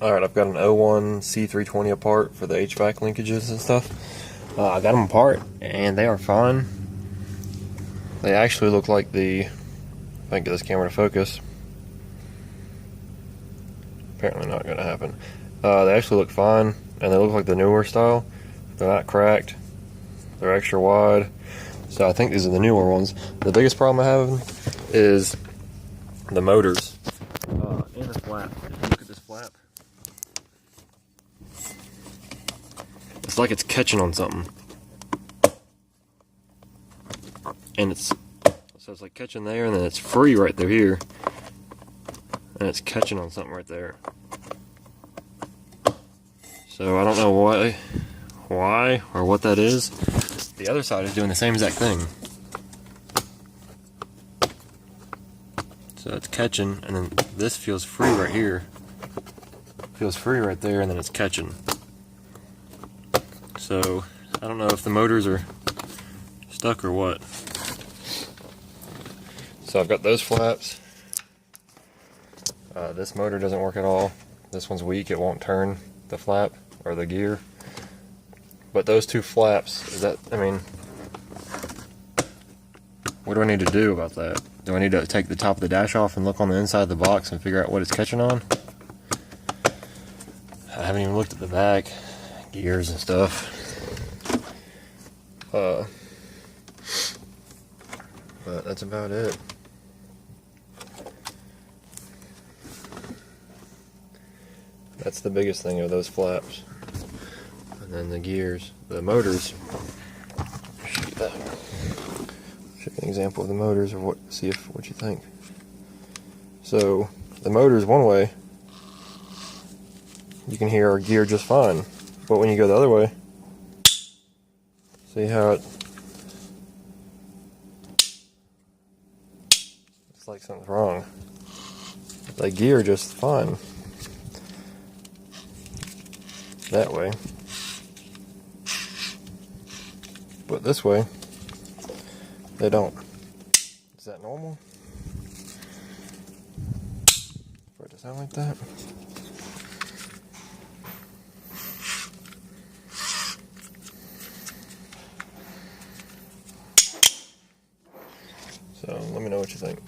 Alright, I've got an 01 C320 apart for the HVAC linkages and stuff. I got them apart, and they are fine. They actually look like the... If I can get this camera to focus. Apparently not going to happen. They actually look fine, and they look like the newer style. They're not cracked. They're extra wide. So I think these are the newer ones. The biggest problem I have is the motors and the flap. If you look at this flap, it's like it's catching on something. And so it's like catching there, and then it's free right there here. And it's catching on something right there. So I don't know why or what that is. The other side is doing the same exact thing. So it's catching, and then this feels free right here. Feels free right there, and then it's catching. So I don't know if the motors are stuck or what. So I've got those flaps. This motor doesn't work at all. This one's weak, it won't turn the flap or the gear. But those two flaps, I mean, what do I need to do about that? Do I need to take the top of the dash off and look on the inside of the box and figure out what it's catching on? I haven't even looked at the back, gears and stuff. But that's about it. That's the biggest thing, are those flaps. And then the gears, the motors. Show you an example of the motors, or see what you think. So the motors one way, you can hear our gear just fine, but when you go the other way, see how it's like something's wrong. The gear just fine that way. But this way, they don't. Is that normal? For it to sound like that? So, let me know what you think.